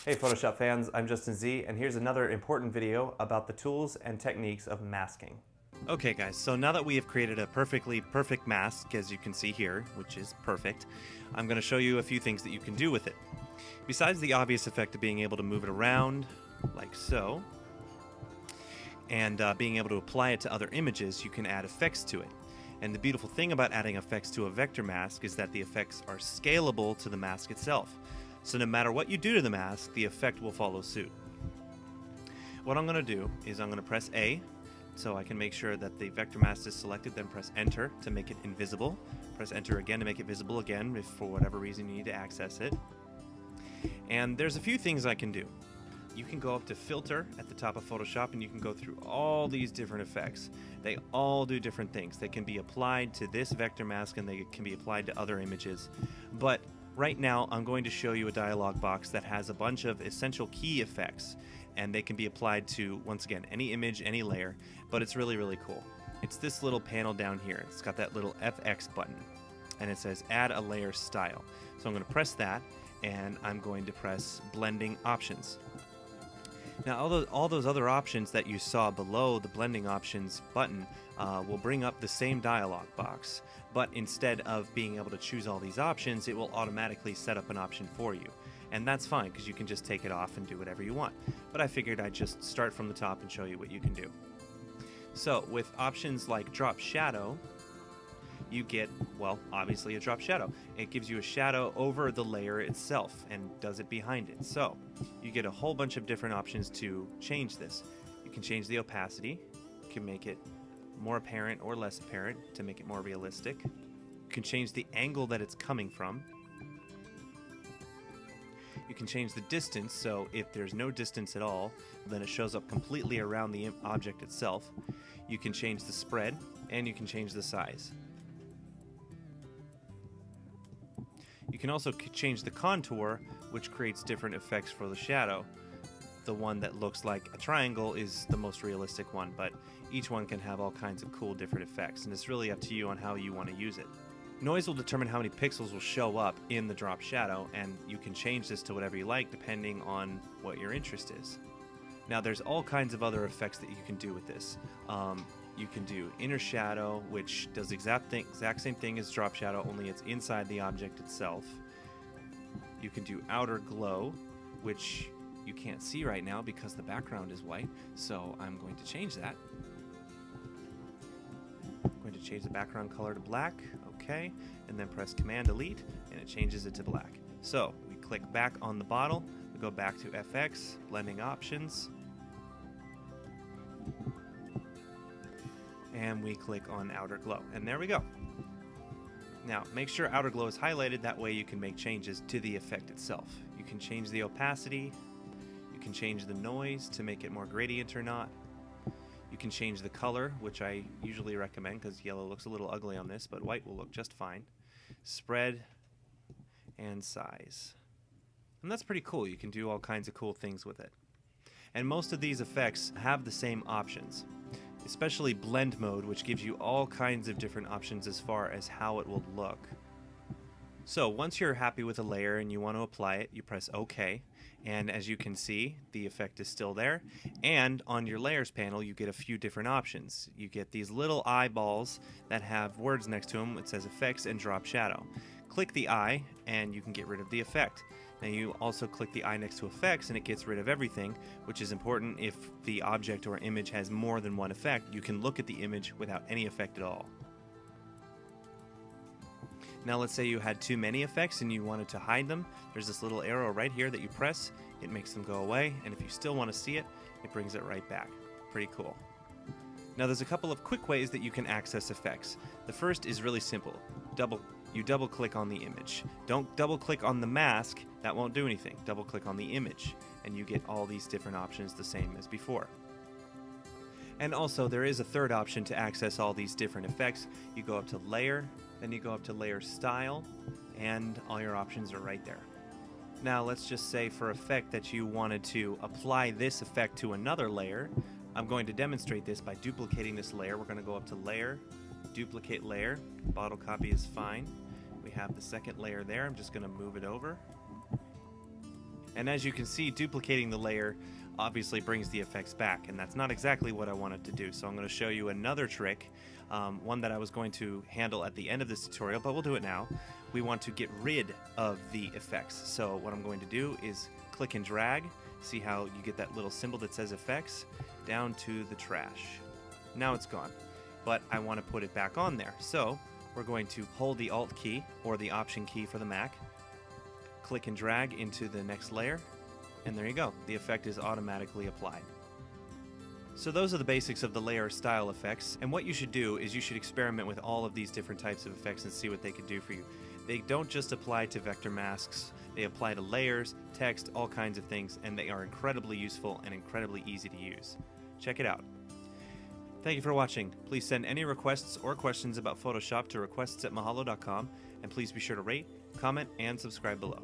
Hey Photoshop fans, I'm Justin Z, and here's another important video about the tools and techniques of masking. Okay guys, so now that we have created a perfect mask, as you can see here, which is perfect, I'm going to show you a few things that you can do with it. Besides the obvious effect of being able to move it around, like so, and being able to apply it to other images, you can add effects to it. And the beautiful thing about adding effects to a vector mask is that the effects are scalable to the mask itself. So no matter what you do to the mask, the effect will follow suit. What I'm going to do is I'm going to press A, so I can make sure that the vector mask is selected, then press enter to make it invisible. Press enter again to make it visible again if for whatever reason you need to access it. And there's a few things I can do. You can go up to filter at the top of Photoshop and you can go through all these different effects. They all do different things. They can be applied to this vector mask and they can be applied to other images. But right now I'm going to show you a dialog box that has a bunch of essential key effects, and they can be applied to, once again, any image, any layer, but it's really cool. It's this little panel down here. It's got that little FX button and it says add a layer style. So I'm going to press that and I'm going to press blending options. Now all those other options that you saw below the blending options button will bring up the same dialog box, but instead of being able to choose all these options, it will automatically set up an option for you. And that's fine because you can just take it off and do whatever you want. But I figured I'd just start from the top and show you what you can do. So with options like drop shadow, you get, well, obviously a drop shadow. It gives you a shadow over the layer itself and does it behind it. So you get a whole bunch of different options to change this. You can change the opacity. You can make it more apparent or less apparent to make it more realistic. You can change the angle that it's coming from. You can change the distance, so if there's no distance at all, then it shows up completely around the object itself. You can change the spread, and you can change the size. You can also change the contour, which creates different effects for the shadow. The one that looks like a triangle is the most realistic one, but each one can have all kinds of cool different effects, and it's really up to you on how you want to use it. Noise will determine how many pixels will show up in the drop shadow, and you can change this to whatever you like depending on what your interest is. Now there's all kinds of other effects that you can do with this. You can do inner shadow, which does the exact same thing as drop shadow, only it's inside the object itself. You can do outer glow, which you can't see right now because the background is white, so I'm going to change that. I'm going to change the background color to black, okay, and then press Command Delete, and it changes it to black. So we click back on the bottle, we go back to FX, blending options, and we click on outer glow, and there we go. Now make sure outer glow is highlighted, that way you can make changes to the effect itself. You can change the opacity, you can change the noise to make it more gradient or not. You can change the color, which I usually recommend because yellow looks a little ugly on this, but white will look just fine. Spread and size. And that's pretty cool. You can do all kinds of cool things with it. And most of these effects have the same options, especially blend mode, which gives you all kinds of different options as far as how it will look. So once you're happy with a layer and you want to apply it, you press OK, and as you can see, the effect is still there, and on your layers panel you get a few different options. You get these little eyeballs that have words next to them. It says effects and drop shadow. Click the eye and you can get rid of the effect. Now you also click the eye next to effects and it gets rid of everything, which is important if the object or image has more than one effect. You can look at the image without any effect at all. Now let's say you had too many effects and you wanted to hide them. There's this little arrow right here that you press. It makes them go away, and if you still want to see it, it brings it right back. Pretty cool. Now there's a couple of quick ways that you can access effects. The first is really simple. You double click on the image. Don't double click on the mask, that won't do anything. Double click on the image and you get all these different options the same as before. And also there is a third option to access all these different effects. You go up to layer, then you go up to layer style, and all your options are right there. Now let's just say for effect that you wanted to apply this effect to another layer. I'm going to demonstrate this by duplicating this layer. We're going to go up to layer, duplicate layer, bottle copy is fine. We have the second layer there. I'm just going to move it over. And as you can see, duplicating the layer obviously brings the effects back, and that's not exactly what I wanted to do. So I'm going to show you another trick, one that I was going to handle at the end of this tutorial, but we'll do it now. We want to get rid of the effects. So what I'm going to do is click and drag. See how you get that little symbol that says effects down to the trash. Now it's gone, but I want to put it back on there. So we're going to hold the Alt key or the Option key for the Mac, click and drag into the next layer, and there you go. The effect is automatically applied. So those are the basics of the layer style effects, and what you should do is you should experiment with all of these different types of effects and see what they can do for you. They don't just apply to vector masks, they apply to layers, text, all kinds of things, and they are incredibly useful and incredibly easy to use. Check it out. Thank you for watching. Please send any requests or questions about Photoshop to requests@mahalo.com, and please be sure to rate, comment, and subscribe below.